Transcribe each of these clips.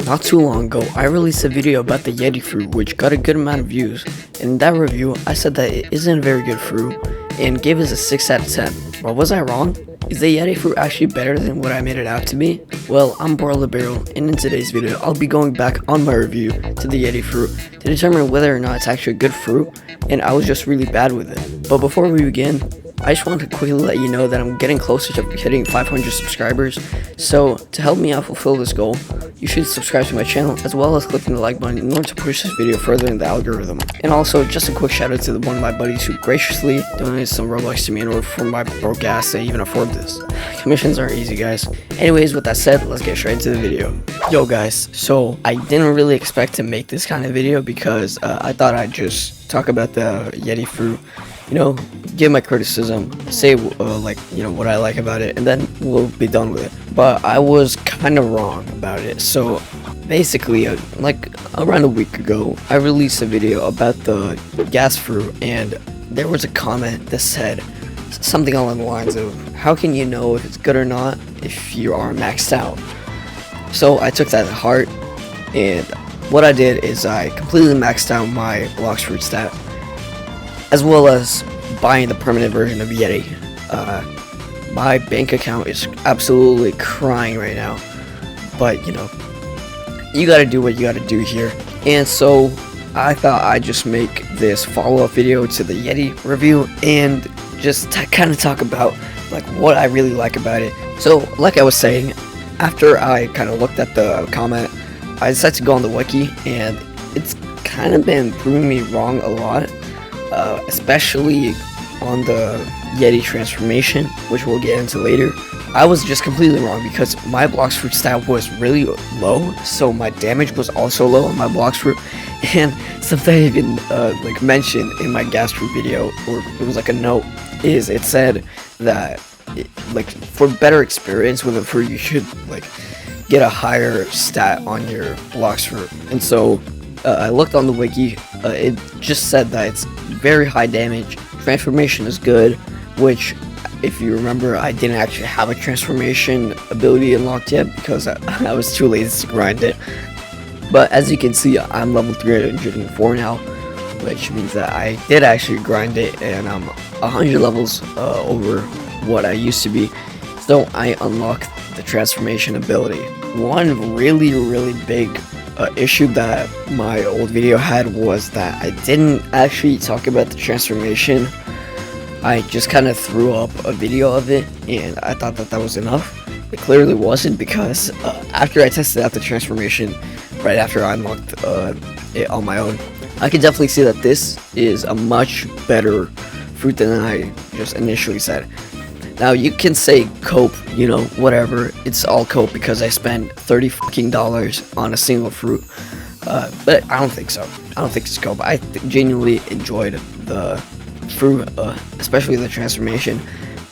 Not too long ago, I released a video about the Yeti fruit, which got a good amount of views. In that review, I said that it isn't a very good fruit, and gave it a 6 out of 10. Well, was I wrong? Is the Yeti fruit actually better than what I made it out to be? Well, I'm Barrel, and in today's video, I'll be going back on my review to the Yeti fruit to determine whether or not it's actually a good fruit, and I was just really bad with it. But before we begin, I just wanted to quickly let you know that I'm getting closer to hitting 500 subscribers, so to help me out fulfill this goal, you should subscribe to my channel as well as clicking the like button in order to push this video further in the algorithm. And also, just a quick shout out to one of my buddies who graciously donated some Roblox to me in order for my broke ass to even afford this. Commissions aren't easy, guys. Anyways, with that said, let's get straight into the video. Yo guys, so I didn't really expect to make this kind of video because I thought I'd just talk about the Yeti fruit, you know, give my criticism, say what I like about it, and then we'll be done with it. But I was kind of wrong about it. So basically, like around a week ago, I released a video about the gas fruit, and there was a comment that said something along the lines of, how can you know if it's good or not if you are maxed out? So I took that to heart, and what I did is I completely maxed out my Blox Fruit stat, as well as buying the permanent version of Yeti. My bank account is absolutely crying right now, but you know, you gotta do what you gotta do here. And so I thought I'd just make this follow-up video to the Yeti review and just kind of talk about like what I really like about it. So like I was saying, after I kind of looked at the comment, I decided to go on the wiki, and it's kind of been proving me wrong a lot, especially on the Yeti transformation, which we'll get into later. I was just completely wrong because my Blox Fruit stat was really low, so my damage was also low on my Blox Fruit, and something I even like mentioned in my gas fruit video, or it was like a note, is it said that like for better experience with a fruit, you should like get a higher stat on your Blox Fruit. And so I looked on the wiki, it just said that it's very high damage, transformation is good, which if you remember, I didn't actually have a transformation ability unlocked yet because I was too lazy to grind it. But as you can see, I'm level 304 now, which means that I did actually grind it, and I'm 100 levels over what I used to be. So I unlocked the transformation ability. One really big issue that my old video had was that I didn't actually talk about the transformation. I just kind of threw up a video of it, and I thought that was enough. It clearly wasn't, because after I tested out the transformation, right after I unlocked it on my own, I could definitely see that this is a much better fruit than I just initially said. Now you can say cope, you know, whatever, it's all cope because I spent $30 on a single fruit, but I don't think so. I don't think it's cope. I genuinely enjoyed the fruit, especially the transformation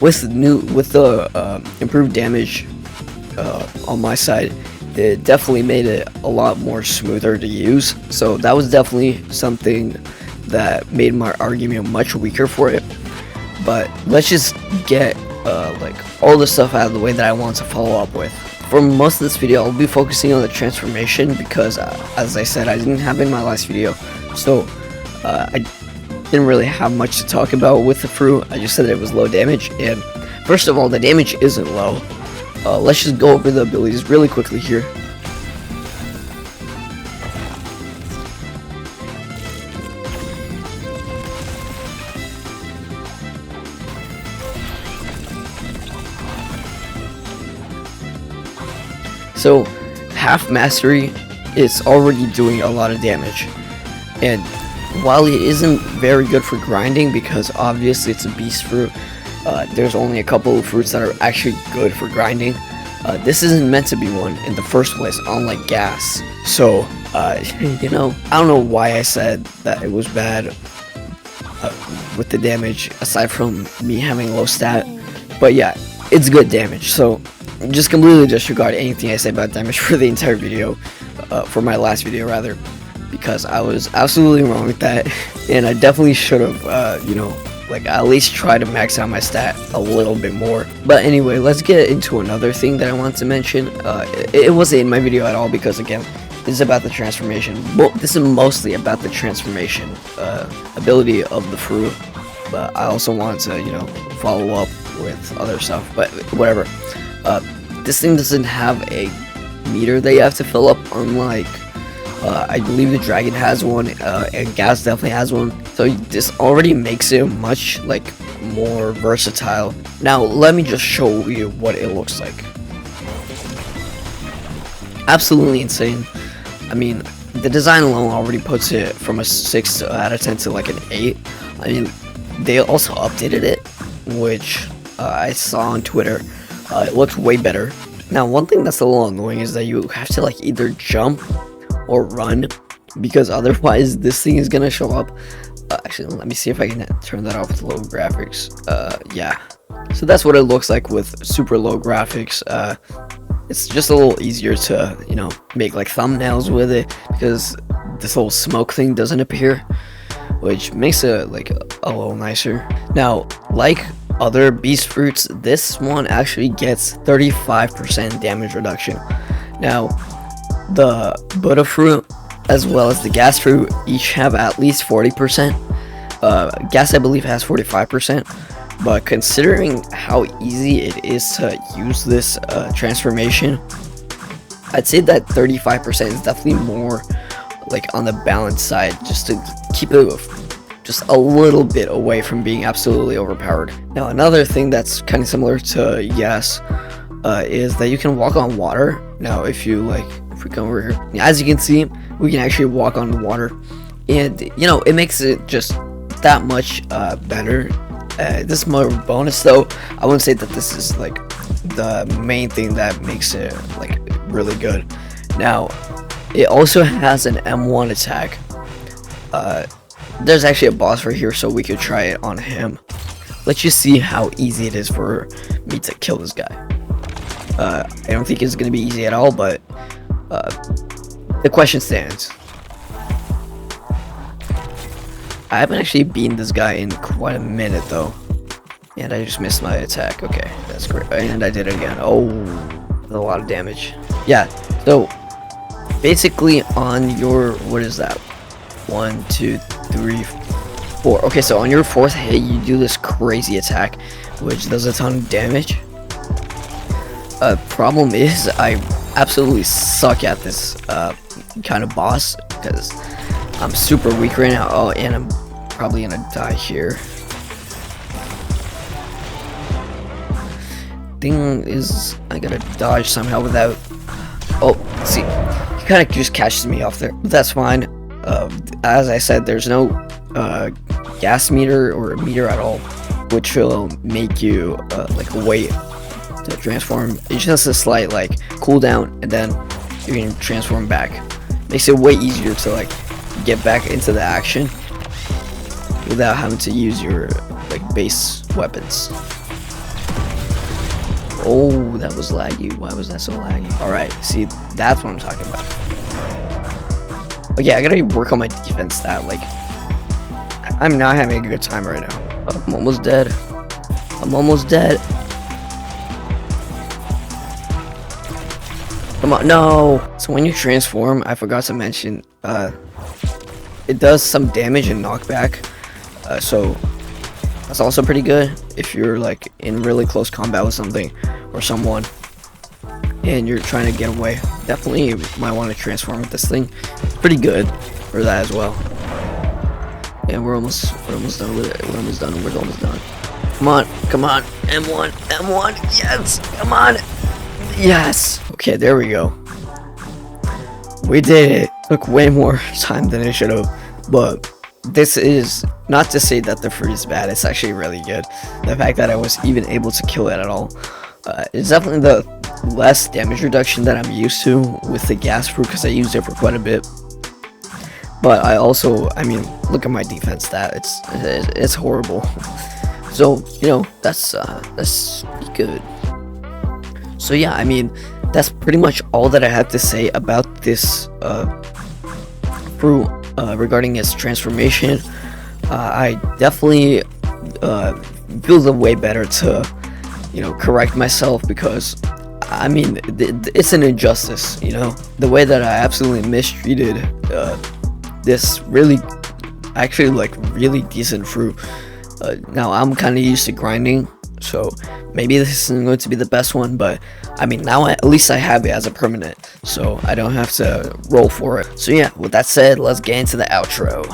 with the improved damage on my side. It definitely made it a lot more smoother to use, so that was definitely something that made my argument much weaker for it. But let's just get like all the stuff out of the way that I want to follow up with. For most of this video, I'll be focusing on the transformation because as I said, I didn't have it in my last video, so I didn't really have much to talk about with the fruit. I just said that it was low damage, and first of all, the damage isn't low. Let's just go over the abilities really quickly here. So half mastery is already doing a lot of damage, and while it isn't very good for grinding because obviously it's a beast fruit, there's only a couple of fruits that are actually good for grinding. This isn't meant to be one in the first place, unlike gas. So you know, I don't know why I said that it was bad with the damage, aside from me having low stat, but yeah, it's good damage. So just completely disregard anything I say about damage for the entire video, for my last video rather, because I was absolutely wrong with that, and I definitely should have, you know, like at least try to max out my stat a little bit more. But anyway, let's get into another thing that I want to mention. It wasn't in my video at all because again, this is about the transformation. Well, this is mostly about the transformation ability of the fruit. But I also want to, you know, follow up with other stuff. But whatever. This thing doesn't have a meter that you have to fill up, unlike I believe the dragon has one, and gas definitely has one. So this already makes it much like more versatile. Now let me just show you what it looks like. Absolutely insane. I mean, the design alone already puts it from a 6 out of 10 to like an 8. I mean, they also updated it, which I saw on Twitter. It looks way better. Now, one thing that's a little annoying is that you have to like either jump or run, because otherwise this thing is gonna show up. Actually, let me see if I can turn that off with low graphics. Yeah. So that's what it looks like with super low graphics. It's just a little easier to, you know, make like thumbnails with it, because this little smoke thing doesn't appear, which makes it like a little nicer. Now, like other beast fruits, this one actually gets 35% damage reduction. Now, the Buddha fruit as well as the gas fruit each have at least 40%. Gas, I believe, has 45%. But considering how easy it is to use this transformation, I'd say that 35% is definitely more like on the balanced side, just to keep it just a little bit away from being absolutely overpowered. Now, another thing that's kind of similar to Yes is that you can walk on water. Now, if you like, if we come over here, as you can see, we can actually walk on the water, and you know, it makes it just that much better. This is more bonus though. I wouldn't say that this is like the main thing that makes it like really good. Now, it also has an M1 attack. There's actually a boss right here, so we could try it on him. Let's just see how easy it is for me to kill this guy. I don't think it's gonna be easy at all, but the question stands. I haven't actually beaten this guy in quite a minute though, and I just missed my attack. Okay, that's great, and I did it again. Oh, a lot of damage. Yeah, so basically on your, what is that, 1 2 3 4, okay, so on your 4th hit you do this crazy attack which does a ton of damage. Problem is I absolutely suck at this kind of boss because I'm super weak right now. Oh, and I'm probably gonna die here. Thing is, I gotta dodge somehow without. Oh, see, he kind of just catches me off there, but that's fine. As I said, there's no gas meter or meter at all, which will make you like wait to transform. It's just a slight like cooldown, and then you can transform back. Makes it way easier to like get back into the action without having to use your like base weapons. Oh, that was laggy. Why was that so laggy? Alright, see, that's what I'm talking about. Okay, I gotta work on my defense stat. Like, I'm not having a good time right now. I'm almost dead. I'm almost dead. Come on, no! So when you transform, I forgot to mention, it does some damage and knockback. So that's also pretty good if you're like in really close combat with something or someone and you're trying to get away. Definitely you might want to transform with this thing. It's pretty good for that as well. Yeah, we're almost done with it. We're almost done. Come on, come on. M1, M1, yes, come on. Yes. Okay, there we go. We did it. Took way more time than it should have, but this is not to say that the fruit is bad. It's actually really good. The fact that I was even able to kill it at all. It's definitely the less damage reduction that I'm used to with the gas fruit because I used it for quite a bit. But I also, I mean, look at my defense stat. It's horrible. So you know that's good. So yeah, I mean, that's pretty much all that I have to say about this fruit regarding its transformation. I definitely feels a way better to, correct myself, because I mean, it's an injustice, the way that I absolutely mistreated this really, actually, like, really decent fruit. Now I'm kind of used to grinding, so maybe this isn't going to be the best one, but I mean, now at least I have it as a permanent, so I don't have to roll for it. So yeah, with that said, let's get into the outro.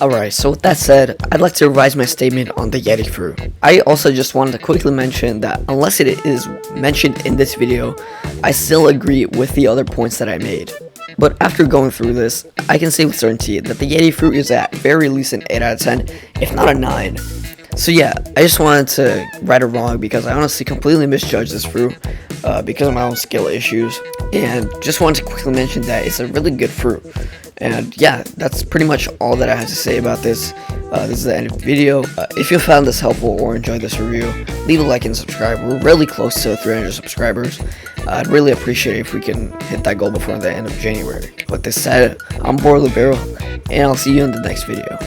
Alright, so with that said, I'd like to revise my statement on the Yeti fruit. I also just wanted to quickly mention that unless it is mentioned in this video, I still agree with the other points that I made. But after going through this, I can say with certainty that the Yeti fruit is at very least an 8 out of 10, if not a 9. So yeah, I just wanted to right a wrong, because I honestly completely misjudged this fruit because of my own skill issues, and just wanted to quickly mention that it's a really good fruit. And yeah, that's pretty much all that I have to say about this. This is the end of the video. If you found this helpful or enjoyed this review, leave a like and subscribe. We're really close to 300 subscribers. I'd really appreciate it if we can hit that goal before the end of January. With this said, I'm Libero, and I'll see you in the next video.